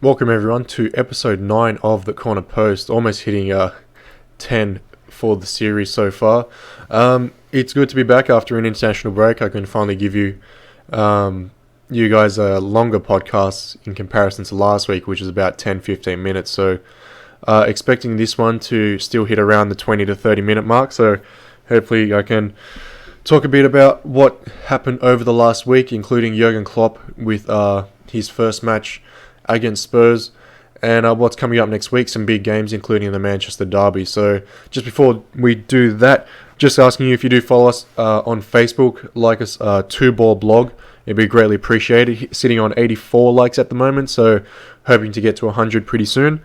Welcome everyone to episode 9 of the Corner Post, almost hitting 10 for the series so far. It's good to be back after an international break. I can finally give you guys a longer podcast in comparison to last week, which is about 10-15 minutes. So expecting this one to still hit around the 20 to 30 minute mark. So hopefully I can talk a bit about what happened over the last week, including Jurgen Klopp with his first match against Spurs, and what's coming up next week, some big games including the Manchester Derby. So just before we do that, just asking you if you do follow us on Facebook, like us, Two Ball Blog, it'd be greatly appreciated. Sitting on 84 likes at the moment, so hoping to get to 100 pretty soon.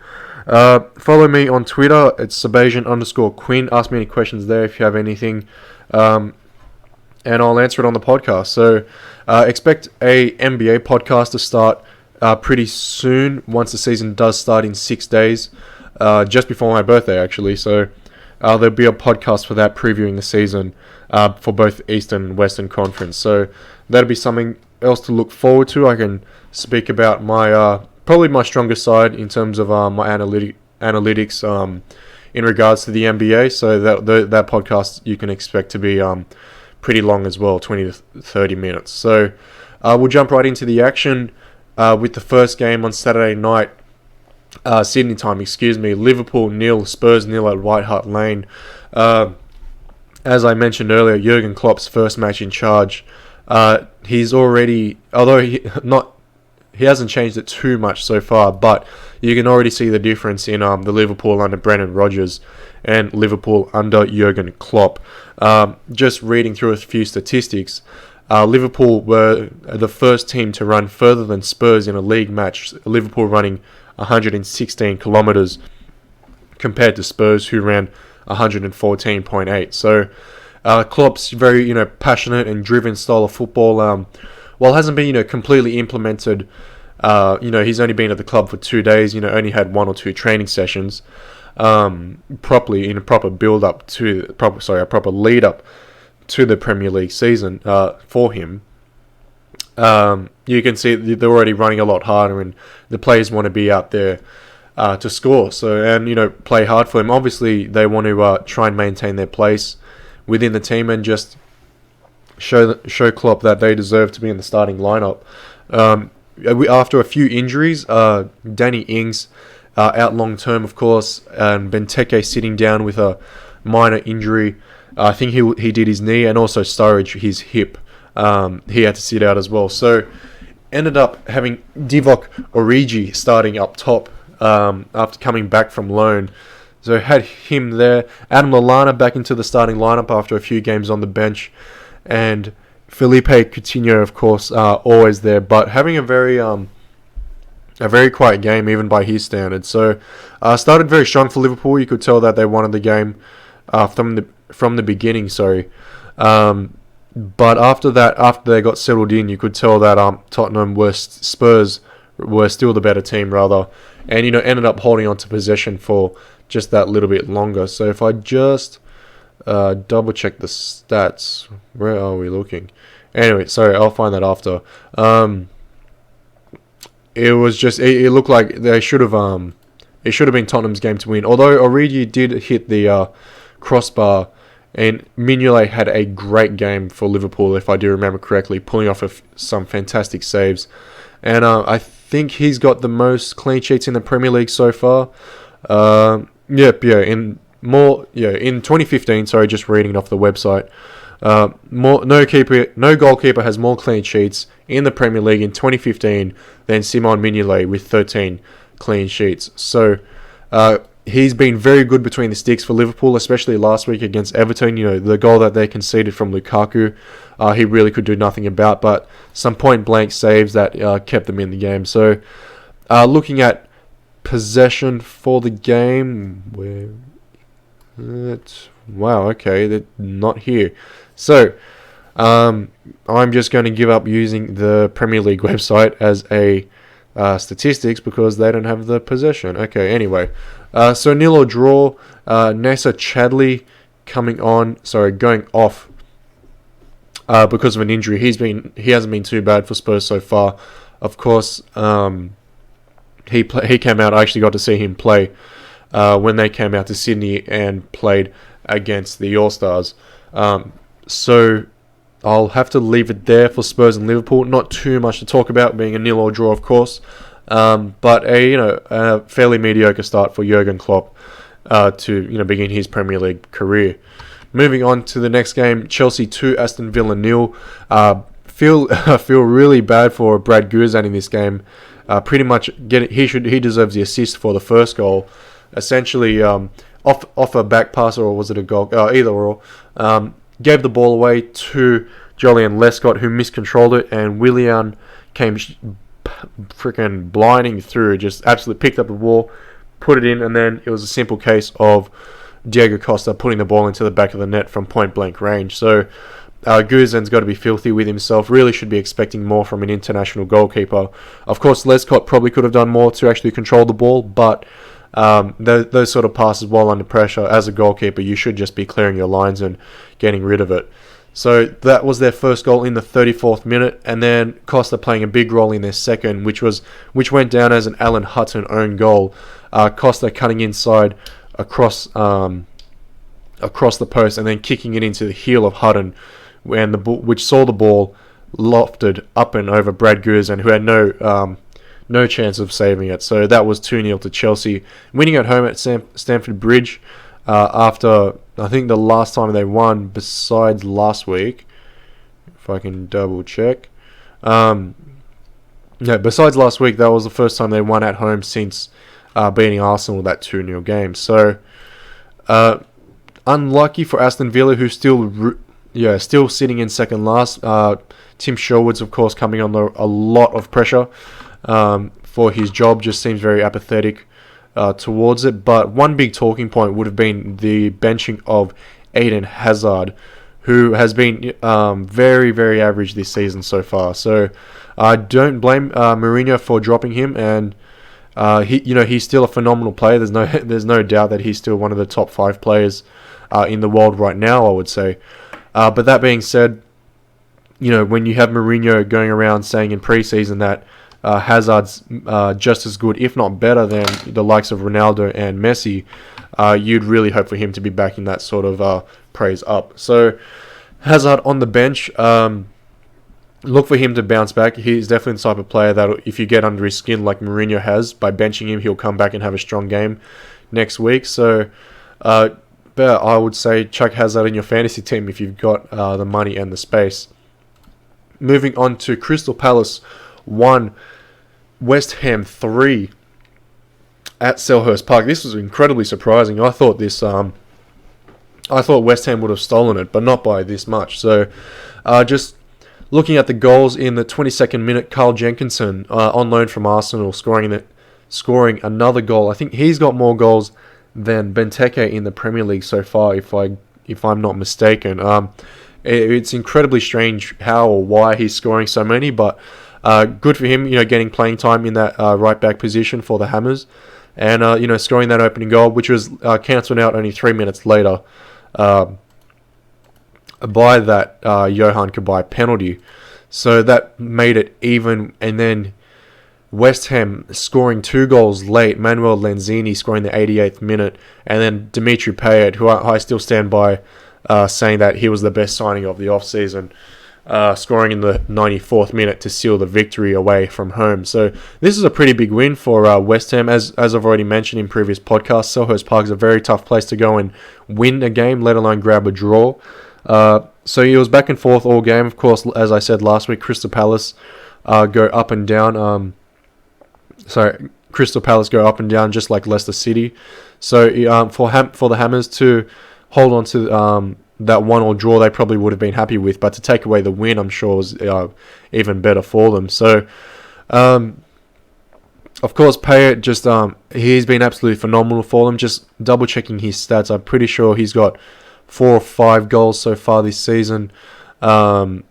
Follow me on Twitter, it's Sebastian_Quinn. Ask me any questions there if you have anything, and I'll answer it on the podcast. So expect a NBA podcast to start pretty soon, once the season does start in 6 days, just before my birthday actually. So there'll be a podcast for that, previewing the season for both Eastern and Western Conference. So that'll be something else to look forward to. I can speak about my probably my strongest side in terms of my analytics in regards to the NBA. So that podcast you can expect to be pretty long as well, 20 to 30 minutes. So we'll jump right into the action. With the first game on Saturday night, Sydney time, Liverpool 0, Spurs 0 at White Hart Lane. As I mentioned earlier, Jurgen Klopp's first match in charge. He's already, although he hasn't changed it too much so far, but you can already see the difference in the Liverpool under Brendan Rodgers and Liverpool under Jurgen Klopp. Just reading through a few statistics. Liverpool were the first team to run further than Spurs in a league match, Liverpool running 116 kilometres compared to Spurs, who ran 114.8. So Klopp's very passionate and driven style of football, while it hasn't been completely implemented. He's only been at the club for 2 days, only had 1 or 2 training sessions properly, in a proper build-up to a proper lead-up to the Premier League season for him. You can see they're already running a lot harder, and the players want to be out there to score. So, and play hard for him. Obviously, they want to try and maintain their place within the team and just show Klopp that they deserve to be in the starting lineup. After a few injuries, Danny Ings out long term, of course, and Benteke sitting down with a minor injury. I think he did his knee, and also Sturridge his hip. He had to sit out as well. So ended up having Divock Origi starting up top after coming back from loan. So had him there. Adam Lallana back into the starting lineup after a few games on the bench, and Felipe Coutinho, of course, always there, but having a very quiet game even by his standards. So started very strong for Liverpool. You could tell that they wanted the game from the beginning, but after they got settled in, you could tell that Spurs were still the better team, rather, and ended up holding on to possession for just that little bit longer. So if I just double check the stats, where are we looking? Anyway, sorry, I'll find that after. It looked like it should have been Tottenham's game to win, although Origi did hit the crossbar. And Mignolet had a great game for Liverpool, if I do remember correctly, pulling off some fantastic saves. And I think he's got the most clean sheets in the Premier League so far. In 2015, sorry, just reading it off the website. No goalkeeper has more clean sheets in the Premier League in 2015 than Simon Mignolet with 13 clean sheets. So he's been very good between the sticks for Liverpool, especially last week against Everton. The goal that they conceded from Lukaku, he really could do nothing about, but some point-blank saves that kept them in the game. So looking at possession for the game, they're not here. So I'm just going to give up using the Premier League website as a statistics because they don't have the possession. Okay, anyway. So nil or draw. Nessa Chadley going off because of an injury. He hasn't been too bad for Spurs so far. Of course, he came out. I actually got to see him play when they came out to Sydney and played against the All Stars. So I'll have to leave it there for Spurs and Liverpool. Not too much to talk about, being a 0-0 draw, of course. But a fairly mediocre start for Jurgen Klopp to begin his Premier League career. Moving on to the next game, Chelsea 2, Aston Villa 0. Feel really bad for Brad Guzan in this game. Pretty much he deserves the assist for the first goal. Essentially, off a back pass, or was it a goal? Either or. Gave the ball away to Jolyon Lescott, who miscontrolled it, and Willian came freaking blinding through, just absolutely picked up the ball, put it in, and then it was a simple case of Diego Costa putting the ball into the back of the net from point blank range. So Guzan's got to be filthy with himself. Really should be expecting more from an international goalkeeper. Of course, Lescott probably could have done more to actually control the ball, but those sort of passes while under pressure, as a goalkeeper, you should just be clearing your lines and getting rid of it. So that was their first goal in the 34th minute, and then Costa playing a big role in their second, which went down as an Alan Hutton own goal. Costa cutting inside across the post and then kicking it into the heel of Hutton, which saw the ball lofted up and over Brad Guzan, who had no chance of saving it. So that was 2-0 to Chelsea, winning at home at Stamford Bridge after, I think, the last time they won besides last week, if I can double check. Besides last week, that was the first time they won at home since beating Arsenal that 2-0 game. So unlucky for Aston Villa, who's still sitting in second last. Tim Sherwood's, of course, coming under a lot of pressure for his job. Just seems very apathetic towards it. But one big talking point would have been the benching of Eden Hazard, who has been very, very average this season so far. So I don't blame Mourinho for dropping him, and he's still a phenomenal player. There's no doubt that he's still one of the top 5 players in the world right now, I would say. But that being said, when you have Mourinho going around saying in pre-season that Hazard's just as good, if not better, than the likes of Ronaldo and Messi, you'd really hope for him to be backing that sort of praise up. So Hazard on the bench, look for him to bounce back. He's definitely the type of player that if you get under his skin like Mourinho has, by benching him, he'll come back and have a strong game next week. So but I would say chuck Hazard in your fantasy team if you've got the money and the space. Moving on to Crystal Palace 1, West Ham 3 at Selhurst Park. This was incredibly surprising. I thought West Ham would have stolen it, but not by this much. So just looking at the goals in the 22nd minute, Carl Jenkinson on loan from Arsenal scoring another goal. I think he's got more goals than Benteke in the Premier League so far, if I'm not mistaken. It's incredibly strange how or why he's scoring so many, but good for him, getting playing time in that right back position for the Hammers, and scoring that opening goal, which was cancelled out only 3 minutes later by that Johan Cabaye penalty. So that made it even, and then West Ham scoring 2 goals late, Manuel Lanzini scoring the 88th minute, and then Dimitri Payet, who I still stand by saying that he was the best signing of the off-season, scoring in the 94th minute to seal the victory away from home. So this is a pretty big win for West Ham. As I've already mentioned in previous podcasts, Selhurst Park is a very tough place to go and win a game, let alone grab a draw. So he was back and forth all game. Of course, as I said last week, Crystal Palace go up and down. Crystal Palace go up and down just like Leicester City. So for the Hammers to hold on to that 1-1 draw, they probably would have been happy with, but to take away the win, I'm sure was even better for them. So, of course, Payet he's been absolutely phenomenal for them. Just double checking his stats, I'm pretty sure he's got 4 or 5 goals so far this season. 5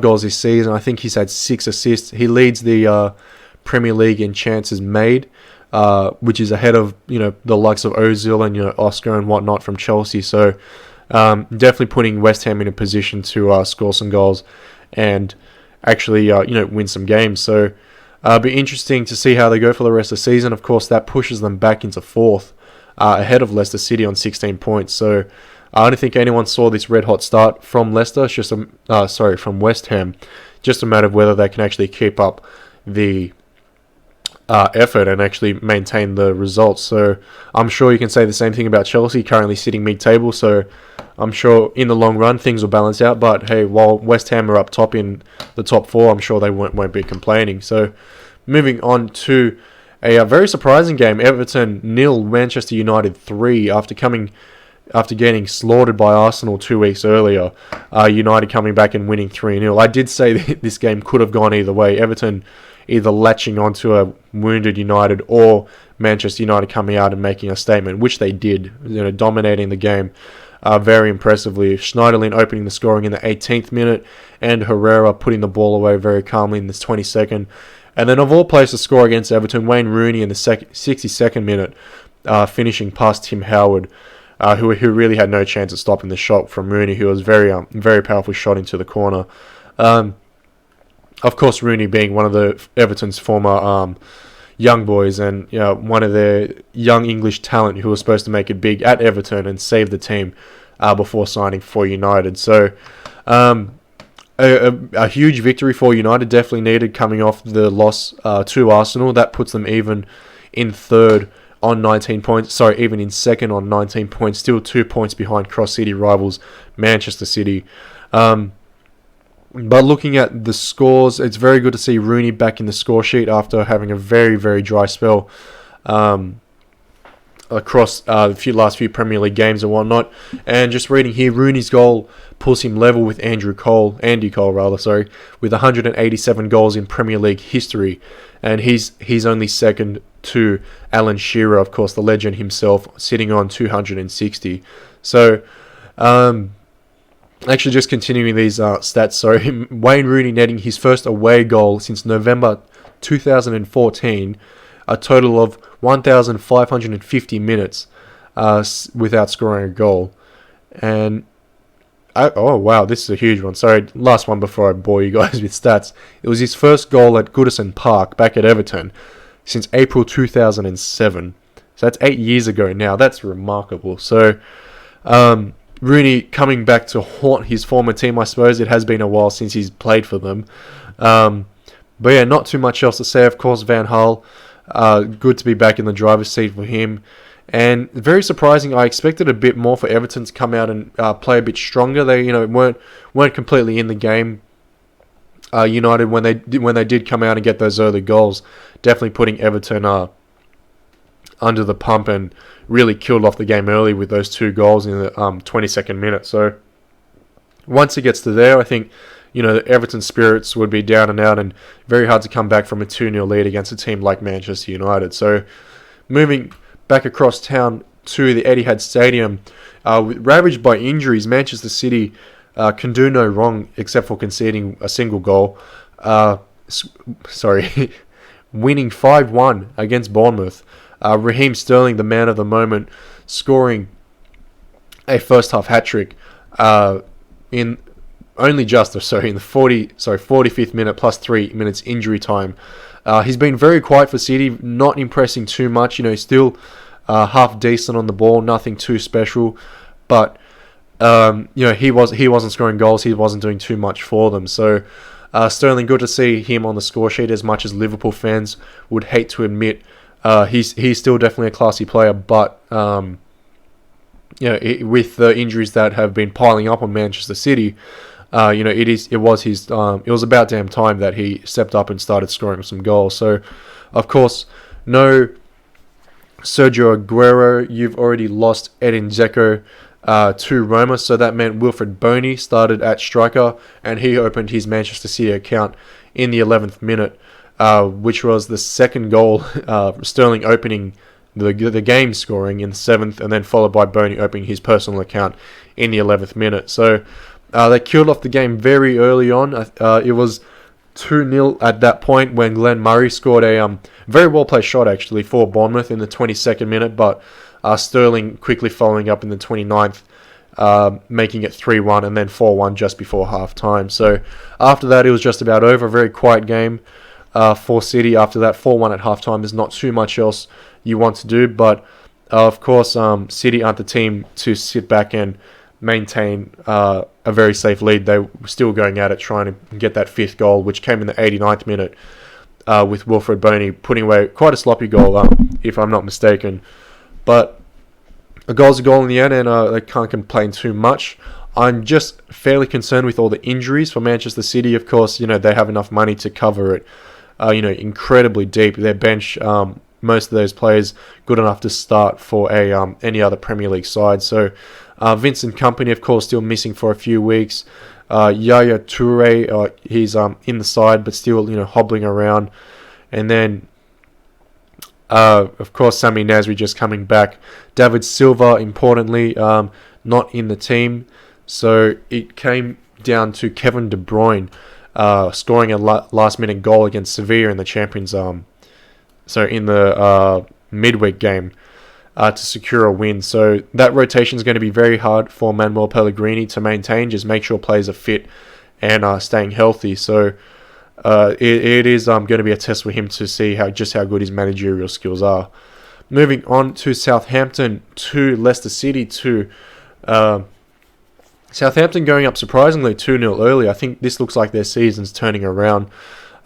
goals this season. I think he's had 6 assists. He leads the Premier League in chances made, which is ahead of the likes of Ozil and Oscar and whatnot from Chelsea. So definitely putting West Ham in a position to score some goals and actually win some games. So Be interesting to see how they go for the rest of the season. Of course, that pushes them back into fourth, ahead of Leicester City on 16 points. So I don't think anyone saw this red hot start from Leicester. It's just from West Ham. Just a matter of whether they can actually keep up the effort and actually maintain the results. So I'm sure you can say the same thing about Chelsea, currently sitting mid-table. So I'm sure in the long run things will balance out. But hey, while West Ham are up top in the top four, I'm sure they won't be complaining. So moving on to a very surprising game: Everton 0, Manchester United 3. After getting slaughtered by Arsenal 2 weeks earlier, United coming back and winning 3-0. I did say that this game could have gone either way. Everton either latching onto a wounded United or Manchester United coming out and making a statement, which they did, dominating the game very impressively. Schneiderlin opening the scoring in the 18th minute and Herrera putting the ball away very calmly in the 22nd. And then of all players to score against Everton, Wayne Rooney in the 62nd minute, finishing past Tim Howard, who really had no chance of stopping the shot from Rooney, who was very powerful shot into the corner. Of course, Rooney being one of the Everton's former young boys and one of their young English talent who was supposed to make it big at Everton and save the team before signing for United. So a huge victory for United, definitely needed, coming off the loss to Arsenal. That puts them even in third on 19 points. Sorry, even in second on 19 points. Still 2 points behind cross-city rivals Manchester City. But looking at the scores, it's very good to see Rooney back in the score sheet after having a very, very dry spell across the last few Premier League games and whatnot. And just reading here, Rooney's goal pulls him level with Andy Cole, with 187 goals in Premier League history. And he's only second to Alan Shearer, of course, the legend himself, sitting on 260. So, actually, just continuing these stats, Wayne Rooney netting his first away goal since November 2014, a total of 1,550 minutes without scoring a goal. And, oh wow, this is a huge one. Sorry, last one before I bore you guys with stats. It was his first goal at Goodison Park, back at Everton, since April 2007. So that's 8 years ago now. That's remarkable. So, Rooney coming back to haunt his former team, I suppose. It has been a while since he's played for them. But yeah, not too much else to say. Of course, Van Gaal, good to be back in the driver's seat for him. And very surprising. I expected a bit more for Everton to come out and play a bit stronger. They, weren't completely in the game. United, when they did come out and get those early goals, definitely putting Everton under the pump and really killed off the game early with those 2 goals in the 22nd minute. So once it gets to there, I think the Everton spirits would be down and out and very hard to come back from a 2-0 lead against a team like Manchester United. So moving back across town to the Etihad Stadium, ravaged by injuries, Manchester City can do no wrong except for conceding a single goal. Winning 5-1 against Bournemouth. Raheem Sterling, the man of the moment, scoring a first half hat trick in the 45th minute plus 3 minutes injury time. He's been very quiet for City, not impressing too much. Still half decent on the ball, nothing too special, but he wasn't scoring goals. He wasn't doing too much for them. So Sterling, good to see him on the score sheet, as much as Liverpool fans would hate to admit. He's still definitely a classy player, but with the injuries that have been piling up on Manchester City, it was about damn time that he stepped up and started scoring some goals. So, of course, no Sergio Aguero. You've already lost Edin Dzeko to Roma, so that meant Wilfred Boney started at striker, and he opened his Manchester City account in the 11th minute. Which was the second goal, Sterling opening the game, scoring in the 7th, and then followed by Boney opening his personal account in the 11th minute. So they killed off the game very early on. It was 2-0 at that point when Glenn Murray scored a very well-placed shot, actually, for Bournemouth in the 22nd minute, but Sterling quickly following up in the 29th, making it 3-1 and then 4-1 just before half-time. So after that, it was just about over. A very quiet game. for City. After that 4-1 at halftime, there's not too much else you want to do. But of course, City aren't the team to sit back and maintain a very safe lead. They were still going at it, trying to get that 5th goal, which came in the 89th minute with Wilfred Boney putting away quite a sloppy goal, if I'm not mistaken. But a goal's a goal in the end, and they can't complain too much. I'm just fairly concerned with all the injuries for Manchester City. Of course, they have enough money to cover it, incredibly deep. Their bench, most of those players good enough to start for any other Premier League side. So Vincent Kompany, of course, still missing for a few weeks. Yaya Toure, he's in the side but still hobbling around. And then of course Sami Nasri just coming back. David Silva, importantly, not in the team. So it came down to Kevin De Bruyne scoring a last-minute goal against Sevilla in the Champions. In the midweek game to secure a win. So that rotation is going to be very hard for Manuel Pellegrini to maintain. Just make sure players are fit and staying healthy. So it is going to be a test for him to see how good his managerial skills are. Moving on to Southampton 2, Leicester City 2. Southampton going up surprisingly 2-0 early. I think this looks like their season's turning around.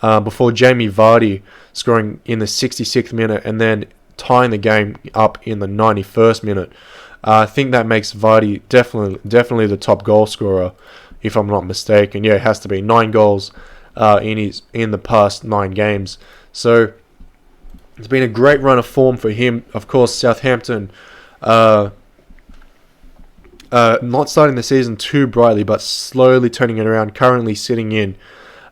Before Jamie Vardy scoring in the 66th minute and then tying the game up in the 91st minute. I think that makes Vardy definitely the top goal scorer, if I'm not mistaken. Yeah, it has to be 9 goals in the past 9 games. So it's been a great run of form for him. Of course, Southampton not starting the season too brightly, but slowly turning it around. Currently sitting in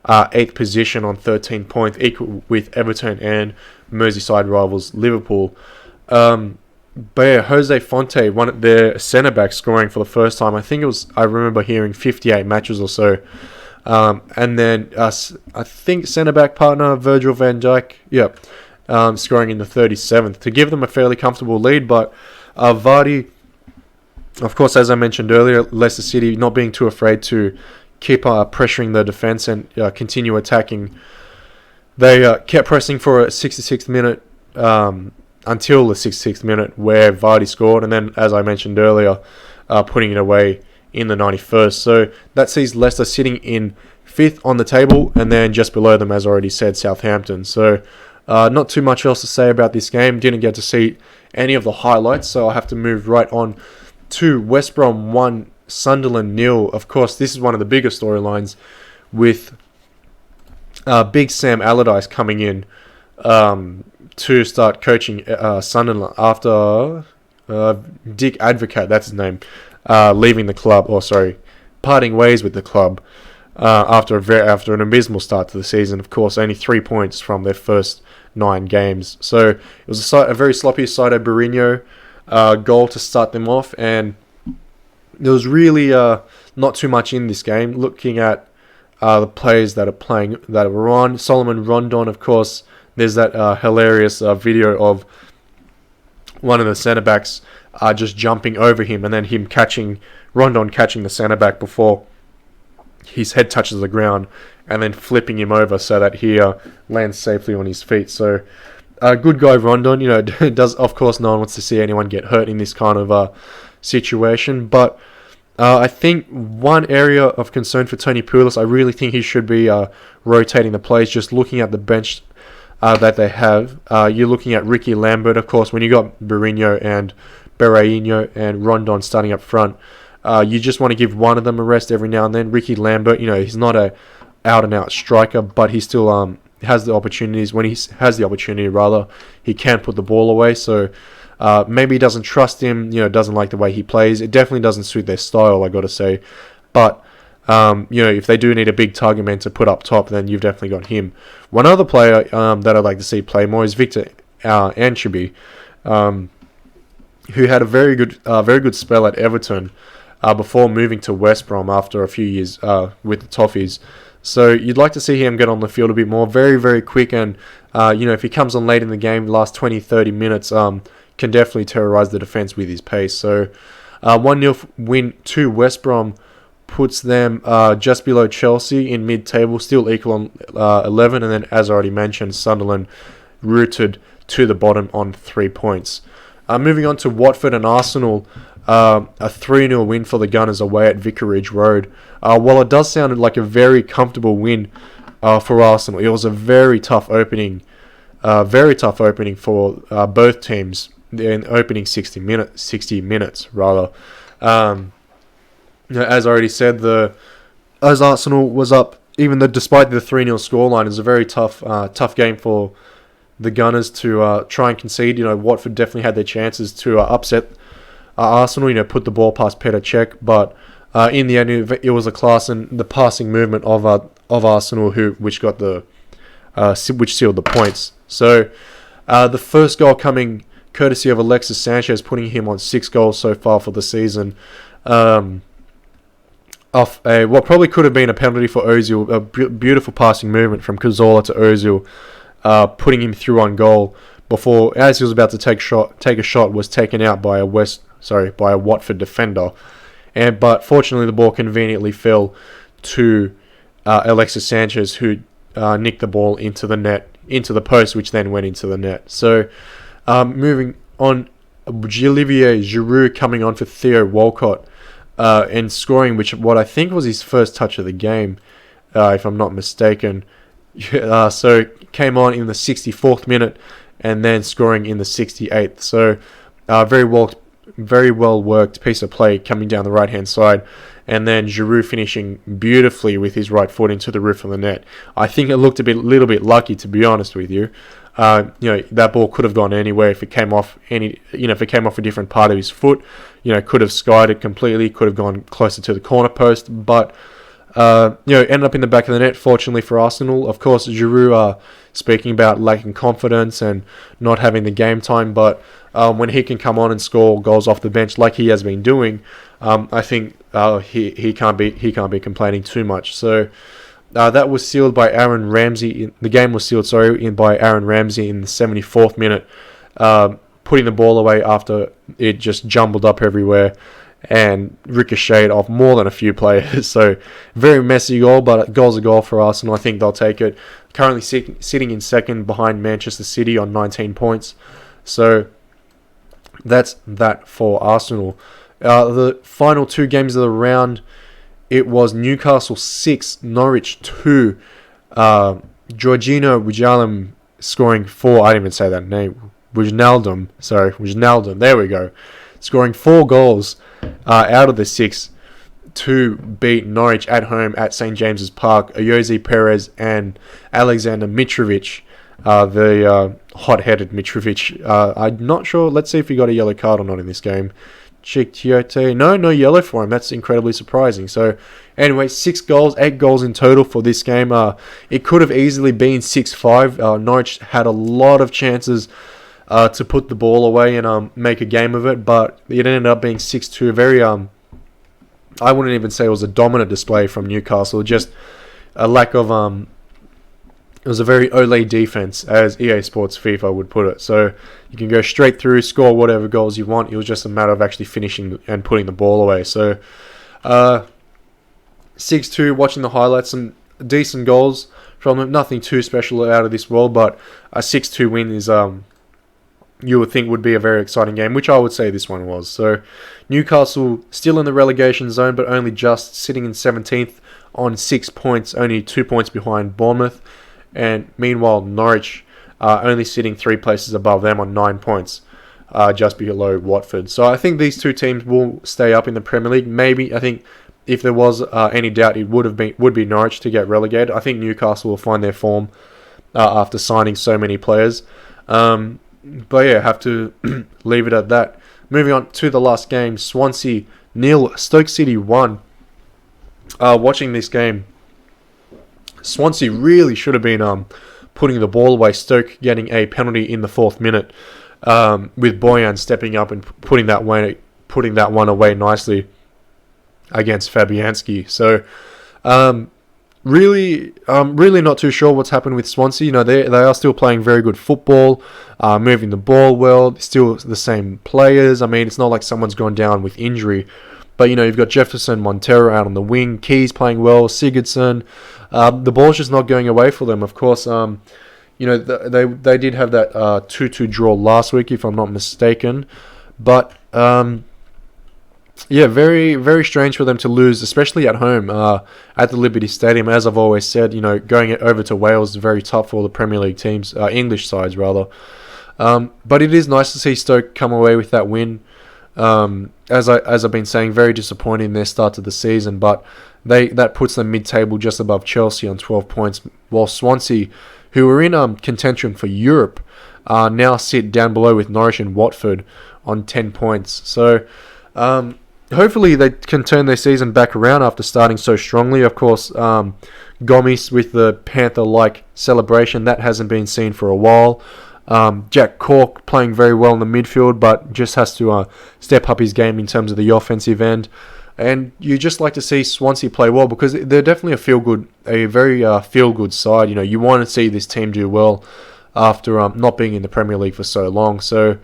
8th position on 13 points, equal with Everton and Merseyside rivals Liverpool. But yeah, Jose Fonte, one of their centre-backs, scoring for the first time. I remember hearing 58 matches or so. And then I think centre-back partner Virgil van Dijk, scoring in the 37th to give them a fairly comfortable lead. But Vardy, of course, as I mentioned earlier, Leicester City not being too afraid to keep pressuring the defence and continue attacking. They kept pressing for a 66th minute until the 66th minute where Vardy scored, and then, as I mentioned earlier, putting it away in the 91st. So that sees Leicester sitting in 5th on the table, and then just below them, as already said, Southampton. So not too much else to say about this game. Didn't get to see any of the highlights, so I'll have to move right on to West Brom 1, Sunderland 0. Of course, this is one of the bigger storylines with Big Sam Allardyce coming in to start coaching Sunderland after Dick Advocaat, that's his name, leaving the club, parting ways with the club after an abysmal start to the season. Of course, only 3 points from their first 9 games. So it was a very sloppy Saido Berahino goal to start them off, and there was really not too much in this game. Looking at the players that were on, Solomon Rondon, of course, there's that hilarious video of one of the centre-backs just jumping over him, and then Rondon catching the centre-back before his head touches the ground, and then flipping him over so that he lands safely on his feet. So good guy Rondon, does, of course, no one wants to see anyone get hurt in this kind of situation, but I think one area of concern for Tony Pulis, I really think he should be rotating the players. Just looking at the bench that they have, you're looking at Ricky Lambert, of course. When you got Berahino and Rondon starting up front, you just want to give one of them a rest every now and then. Ricky Lambert, he's not a out-and-out striker, but he still has the opportunities. When he has the opportunity, he can put the ball away. So maybe he doesn't trust him, doesn't like the way he plays. It definitely doesn't suit their style, I got to say. But, if they do need a big target man to put up top, then you've definitely got him. One other player that I'd like to see play more is Victor Ancheby, who had a very good spell at Everton before moving to West Brom after a few years with the Toffees. So you'd like to see him get on the field a bit more. Very, very quick, and if he comes on late in the game, last 20, 30 minutes, can definitely terrorise the defence with his pace. So 1-0 win to West Brom puts them just below Chelsea in mid-table, still equal on 11. And then, as I already mentioned, Sunderland rooted to the bottom on 3 points. Moving on to Watford and Arsenal, a 3-0 win for the Gunners away at Vicarage Road. While it does sound like a very comfortable win for Arsenal, it was a very tough opening for both teams in opening 60 minutes rather. As I already said, as Arsenal was up, even though despite the 3-0 scoreline, it was a very tough game for the Gunners to try and concede. Watford definitely had their chances to upset Arsenal. Put the ball past Petr Cech, but in the end, it was a class and the passing movement of Arsenal which got which sealed the points. So the first goal coming courtesy of Alexis Sanchez, putting him on 6 goals so far for the season. Off what probably could have been a penalty for Ozil, a beautiful passing movement from Cazorla to Ozil, putting him through on goal before, as he was about to take a shot, was taken out by a Watford defender, but fortunately the ball conveniently fell to Alexis Sanchez, who nicked the ball into the post, which then went into the net. So moving on, Olivier Giroud coming on for Theo Walcott. And scoring, what I think was his first touch of the game, if I'm not mistaken. So came on in the 64th minute and then scoring in the 68th. So very well worked piece of play coming down the right hand side, and then Giroud finishing beautifully with his right foot into the roof of the net. I think it looked little bit lucky, to be honest with you. That ball could have gone anywhere if it came off a different part of his foot. Could have skied it completely, could have gone closer to the corner post, but ended up in the back of the net, fortunately for Arsenal. Of course, Giroud speaking about lacking confidence and not having the game time, but when he can come on and score goals off the bench like he has been doing, I think he can't be complaining too much. So that was sealed by Aaron Ramsey. The game was sealed, by Aaron Ramsey in the 74th minute, putting the ball away after it just jumbled up everywhere and ricocheted off more than a few players. So very messy goal, but goal's a goal for Arsenal. I think they'll take it. Currently sitting in second behind Manchester City on 19 points. So that's that for Arsenal. The final 2 games of the round, it was Newcastle 6, Norwich 2. Georgino Wijnaldum scoring 4. I didn't even say that name. Wijnaldum. There we go. Scoring 4 goals out of the 6 to beat Norwich at home at St. James's Park. Jose Perez and Alexander Mitrovic, the hot-headed Mitrovic. I'm not sure. Let's see if he got a yellow card or not in this game. Chikiote. No yellow for him. That's incredibly surprising. So, anyway, 6 goals, 8 goals in total for this game. It could have easily been 6-5. Norwich had a lot of chances to put the ball away and make a game of it, but it ended up being 6-2. Very, I wouldn't even say it was a dominant display from Newcastle. Just a lack of, it was a very Ole defense, as EA Sports FIFA would put it. So you can go straight through, score whatever goals you want. It was just a matter of actually finishing and putting the ball away. So 6-2, watching the highlights, some decent goals from them. Nothing too special out of this world, but a 6-2 win is, you would think would be a very exciting game, which I would say this one was. So Newcastle still in the relegation zone, but only just sitting in 17th on 6 points, only 2 points behind Bournemouth. And meanwhile, Norwich only sitting 3 places above them on 9 points, just below Watford. So I think these 2 teams will stay up in the Premier League. Maybe, I think, if there was any doubt, it would be Norwich to get relegated. I think Newcastle will find their form after signing so many players. But yeah, have to leave it at that. Moving on to the last game, Swansea 0, Stoke City 1. Watching this game, Swansea really should have been putting the ball away. Stoke getting a penalty in the 4th minute, with Boyan stepping up and putting that one away nicely against Fabianski. So really not too sure what's happened with Swansea. They are still playing very good football, moving the ball well, still the same players. I mean, it's not like someone's gone down with injury But, you've got Jefferson, Montero out on the wing, Keys playing well, Sigurdsson. The ball's just not going away for them. Of course, they did have that 2-2 draw last week, if I'm not mistaken. But, very, very strange for them to lose, especially at home at the Liberty Stadium. As I've always said, going over to Wales is very tough for the Premier League teams, English sides rather. But it is nice to see Stoke come away with that win. As I've been saying, very disappointing in their start to the season, but that puts them mid-table just above Chelsea on 12 points, while Swansea, who were in contention for Europe, now sit down below with Norwich and Watford on 10 points. So hopefully they can turn their season back around after starting so strongly. Of course, Gomes with the Panther-like celebration, that hasn't been seen for a while. Jack Cork playing very well in the midfield, but just has to step up his game in terms of the offensive end. And you just like to see Swansea play well, because they're definitely a very feel-good side. You want to see this team do well after not being in the Premier League for so long. So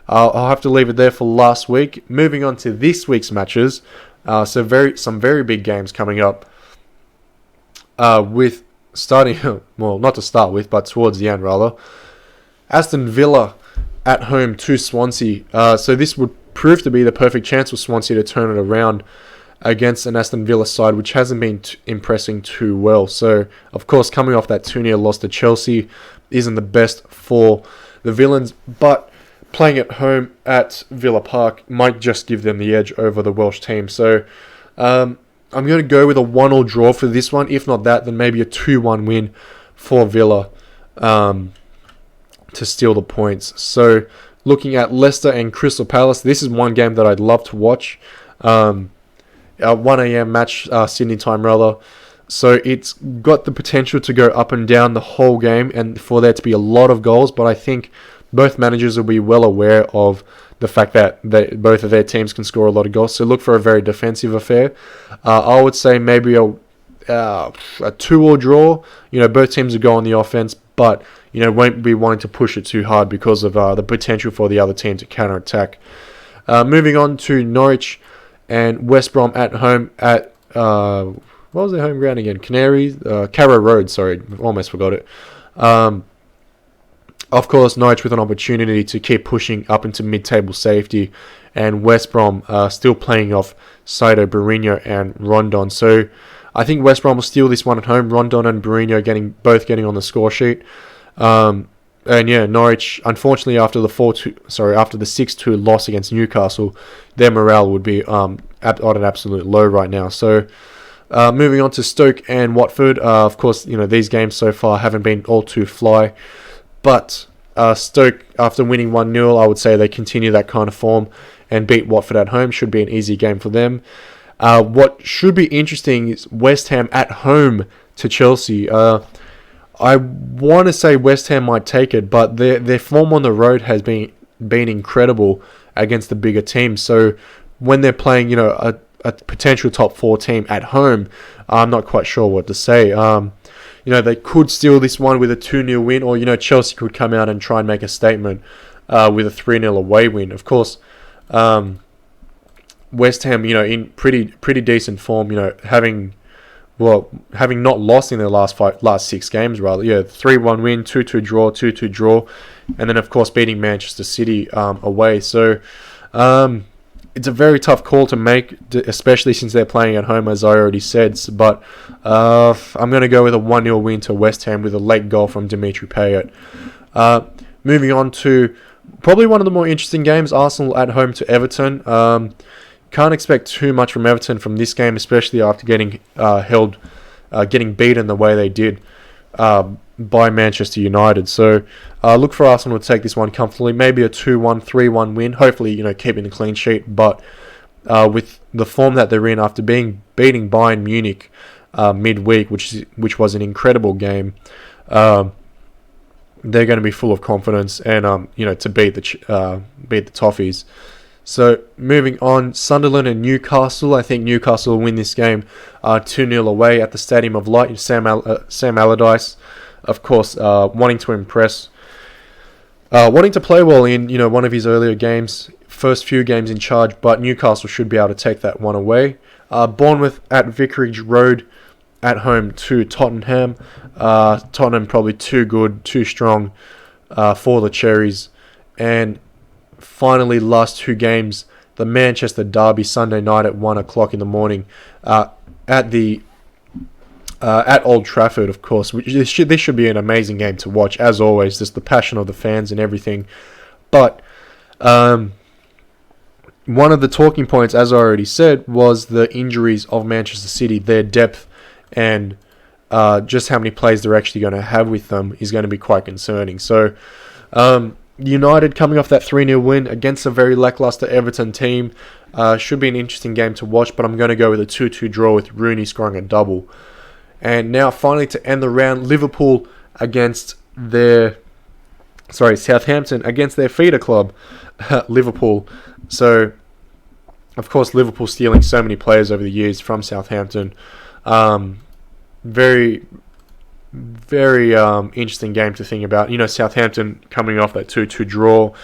I'll have to leave it there for last week. Moving on to this week's matches. Some very big games coming up. With starting, well, not to start with, but towards the end rather. Aston Villa at home to Swansea. So this would prove to be the perfect chance for Swansea to turn it around against an Aston Villa side which hasn't been impressing too well. So, of course, coming off that 2-0 loss to Chelsea isn't the best for the Villains, but playing at home at Villa Park might just give them the edge over the Welsh team. So, I'm going to go with a 1-1 draw for this one. If not that, then maybe a 2-1 win for Villa to steal the points. So, looking at Leicester and Crystal Palace, this is one game that I'd love to watch. A 1 a.m. match, Sydney time rather. So it's got the potential to go up and down the whole game and for there to be a lot of goals. But I think both managers will be well aware of the fact that both of their teams can score a lot of goals. So look for a very defensive affair. I would say maybe a 2-2 draw. Both teams will go on the offense, but won't be wanting to push it too hard because of the potential for the other team to counter-attack. Moving on to Norwich and West Brom at home at what was their home ground again? Carrow Road. Sorry, almost forgot it. Of course, Norwich with an opportunity to keep pushing up into mid-table safety, and West Brom still playing off Saito, Mourinho, and Rondon. So I think West Brom will steal this one at home. Rondon and Mourinho both getting on the score sheet. And yeah, Norwich, unfortunately, after the 6-2 loss against Newcastle, their morale would be on an absolute low right now. So, moving on to Stoke and Watford. Of course, these games so far haven't been all too fly, but Stoke, after winning 1-0, I would say they continue that kind of form and beat Watford at home. Should be an easy game for them. What should be interesting is West Ham at home to Chelsea. I want to say West Ham might take it, but their form on the road has been incredible against the bigger teams. So when they're playing, a potential top 4 team at home, I'm not quite sure what to say. They could steal this one with a 2-0 win, or Chelsea could come out and try and make a statement with a 3-0 away win. Of course, West Ham, in pretty decent form, having not lost in their last 6 games, rather. 3-1 win, 2-2 draw, 2-2 draw, and then, of course, beating Manchester City away. So, it's a very tough call to make, especially since they're playing at home, as I already said. But I'm going to go with a 1-0 win to West Ham with a late goal from Dimitri Payet. Moving on to probably one of the more interesting games, Arsenal at home to Everton. Can't expect too much from Everton from this game, especially after getting beaten the way they did by Manchester United. So look for Arsenal to take this one comfortably, maybe a 2-1, 3-1 win. Hopefully, keeping the clean sheet. But with the form that they're in after beating Bayern Munich midweek, which was an incredible game, they're going to be full of confidence and to beat the Toffees. So, moving on, Sunderland and Newcastle. I think Newcastle will win this game 2-0 away at the Stadium of Light. Sam Allardyce, of course, wanting to impress, wanting to play well in one of his earlier games first few games in charge, but Newcastle should be able to take that one away. Bournemouth at Vicarage Road at home to Tottenham. Tottenham probably too good, too strong for the Cherries. And finally, last two games, the Manchester Derby Sunday night at 1 o'clock in the morning at Old Trafford, of course. This should be an amazing game to watch, as always. Just the passion of the fans and everything. But one of the talking points, as I already said, was the injuries of Manchester City. Their depth and just how many players they're actually going to have with them is going to be quite concerning. So, United coming off that 3-0 win against a very lackluster Everton team. Should be an interesting game to watch, but I'm going to go with a 2-2 draw with Rooney scoring a double. And now, finally, to end the round, Southampton against their feeder club, Liverpool. So, of course, Liverpool stealing so many players over the years from Southampton. Very, very interesting game to think about. Southampton coming off that 2-2 draw.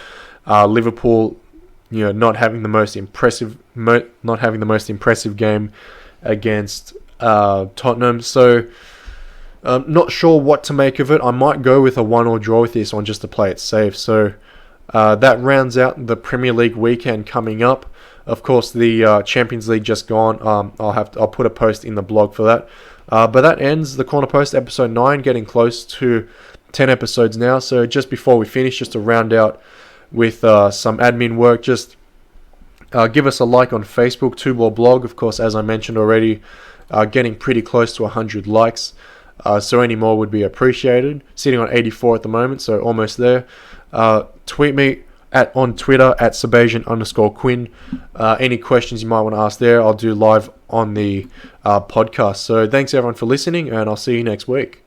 Liverpool, not having the most impressive game against Tottenham. So, not sure what to make of it. I might go with a 1-1 draw with this one just to play it safe. So, that rounds out the Premier League weekend coming up. Of course, the Champions League just gone. I'll put a post in the blog for that. But that ends the Corner Post episode 9, getting close to 10 episodes now. So just before we finish, just to round out with some admin work, just give us a like on Facebook, Two Ball Blog. Of course, as I mentioned already, getting pretty close to 100 likes. So any more would be appreciated. Sitting on 84 at the moment, so almost there. Tweet me on Twitter at Sebastian_Quinn. Any questions you might want to ask there, I'll do live on the podcast. So thanks everyone for listening, and I'll see you next week.